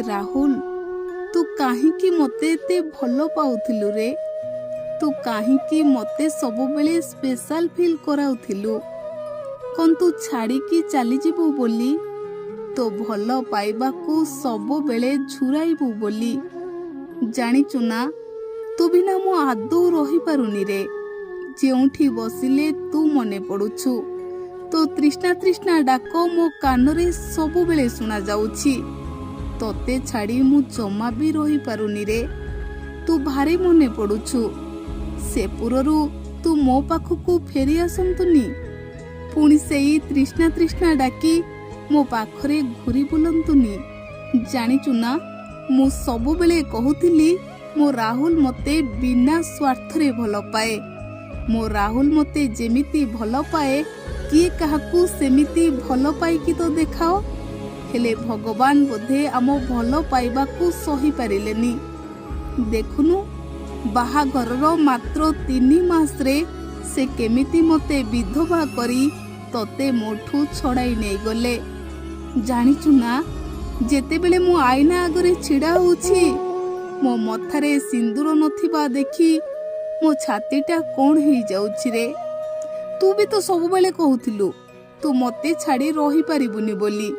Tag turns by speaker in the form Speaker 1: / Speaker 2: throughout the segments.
Speaker 1: ରାହୁଲ, ତୁ କାହିଁକି ମୋତେ ଏତେ ଭଲ ପାଉଥିଲୁ ରେ? ତୁ କାହିଁକି ମୋତେ ସବୁବେଳେ ସ୍ପେଶାଲ ଫିଲ୍ କରାଉଥିଲୁ? କ'ଣ ତୁ ଛାଡ଼ିକି ଚାଲିଯିବୁ ବୋଲି? ତୋ ଭଲ ପାଇବାକୁ ସବୁବେଳେ ଝୁରାଇବୁ ବୋଲି? ଜାଣିଛୁ ନା, ତୁ ବିନା ମୁଁ ଆଦୌ ରହିପାରୁନି ରେ। ଯେଉଁଠି ବସିଲେ ତୁ ମନେ ପଡ଼ୁଛୁ। ତୋ ତୃଷ୍ଣା ତୃଷ୍ଣା ଡାକ ମୋ କାନରେ ସବୁବେଳେ ଶୁଣାଯାଉଛି। ତୋତେ ଛାଡ଼ି ମୁଁ ଜମା ବି ରହିପାରୁନି ରେ। ତୁ ଭାରି ମନେ ପଡ଼ୁଛୁ। ସେପୁରରୁ ତୁ ମୋ ପାଖକୁ ଫେରି ଆସନ୍ତୁନି। ପୁଣି ସେଇ ତୃଷ୍ଣା ତୃଷ୍ଣା ଡାକି ମୋ ପାଖରେ ଘୁରି ବୁଲନ୍ତୁନି। ଜାଣିଛୁ ନା, ମୁଁ ସବୁବେଳେ କହୁଥିଲି ମୋ ରାହୁଲ ମୋତେ ବିନା ସ୍ୱାର୍ଥରେ ଭଲ ପାଏ। ମୋ ରାହୁଲ ମୋତେ ଯେମିତି ଭଲ ପାଏ, କିଏ କାହାକୁ ସେମିତି ଭଲ ପାଇକି ତ ଦେଖାଅ। ହେଲେ ଭଗବାନ ବୋଧେ ଆମ ଭଲ ପାଇବାକୁ ସହିପାରିଲେନି। ଦେଖୁନୁ, ବାହାଘରର ମାତ୍ର 3 ମାସରେ ସେ କେମିତି ମୋତେ ବିଧବା କରି ତତେ ମୋଠୁ ଛଡ଼ାଇ ନେଇଗଲେ। ଜାଣିଛୁ ନା, ଯେତେବେଳେ ମୁଁ ଆଇନା ଆଗରେ ଛିଡ଼ା ହେଉଛି, ମୋ ମଥାରେ ସିନ୍ଦୁର ନଥିବା ଦେଖି ମୋ ଛାତିଟା କ'ଣ ହେଇଯାଉଛି ରେ। ତୁ ବି ତ ସବୁବେଳେ କହୁଥିଲୁ ତୁ ମୋତେ ଛାଡ଼ି ରହିପାରିବୁନି ବୋଲି।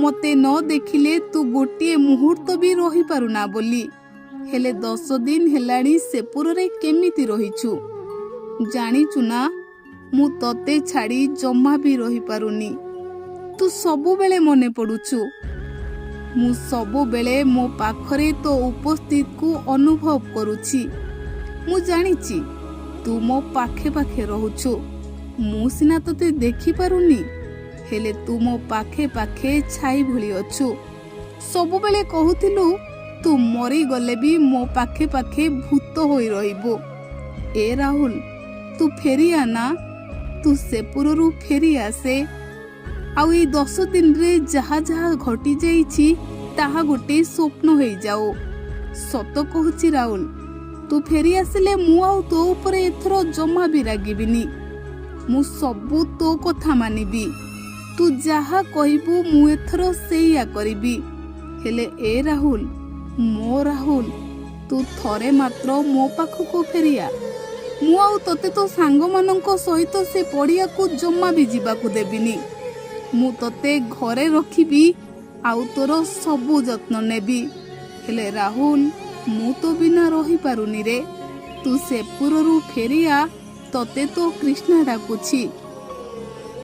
Speaker 1: ମୋତେ ନ ଦେଖିଲେ ତୁ ଗୋଟିଏ ମୁହୂର୍ତ୍ତ ବି ରହିପାରୁନା ବୋଲି। ହେଲେ 10 ଦିନ ହେଲାଣି ସେପୁରରେ କେମିତି ରହିଛୁ? ଜାଣିଛୁ ନା, ମୁଁ ତତେ ଛାଡ଼ି ଜମା ବି ରହିପାରୁନି। ତୁ ସବୁବେଳେ ମନେ ପଡ଼ୁଛୁ। ମୁଁ ସବୁବେଳେ ମୋ ପାଖରେ ତୋ ଉପସ୍ଥିତିକୁ ଅନୁଭବ କରୁଛି। ମୁଁ ଜାଣିଛି ତୁ ମୋ ପାଖେ ପାଖେ ରହୁଛୁ। ମୁଁ ସିନା ତତେ ଦେଖିପାରୁନି, ହେଲେ ତୁ ମୋ ପାଖେ ପାଖେ ଛାଇ ଭଳି ଅଛୁ। ସବୁବେଳେ କହୁଥିଲୁ ତୁ ମରିଗଲେ ବି ମୋ ପାଖେ ପାଖେ ଭୂତ ହୋଇ ରହିବୁ। ଏ ରାହୁଲ, ତୁ ଫେରିଆ ନା। ତୁ ସେପୁରରୁ ଫେରି ଆସେ। ଆଉ ଏଇ 10 ଦିନରେ ଯାହା ଯାହା ଘଟି ଯାଇଛି ତାହା ଗୋଟେ ସ୍ୱପ୍ନ ହେଇଯାଉ। ସତ କହୁଛି ରାହୁଲ, ତୁ ଫେରି ଆସିଲେ ମୁଁ ଆଉ ତୋ ଉପରେ ଏଥର ଜମା ବି ରାଗିବିନି। ମୁଁ ସବୁ ତୋ କଥା ମାନିବି। ତୁ ଯାହା କହିବୁ ମୁଁ ଏଥର ସେଇଆ କରିବି। ହେଲେ ଏ ରାହୁଲ, ମୋ ରାହୁଲ, ତୁ ଥରେ ମାତ୍ର ମୋ ପାଖକୁ ଫେରିଆ। ମୁଁ ଆଉ ତତେ ତୋ ସାଙ୍ଗମାନଙ୍କ ସହିତ ସେ ପଡ଼ିଆକୁ ଜମା ବି ଯିବାକୁ ଦେବିନି। ମୁଁ ତତେ ଘରେ ରଖିବି, ଆଉ ତୋର ସବୁ ଯତ୍ନ ନେବି। ହେଲେ ରାହୁଲ, ମୁଁ ତ ବିନା ରହିପାରୁନି ରେ। ତୁ ସେପୁରରୁ ଫେରିଆ, ତତେ ତ କୃଷ୍ଣା ଡାକୁଛି।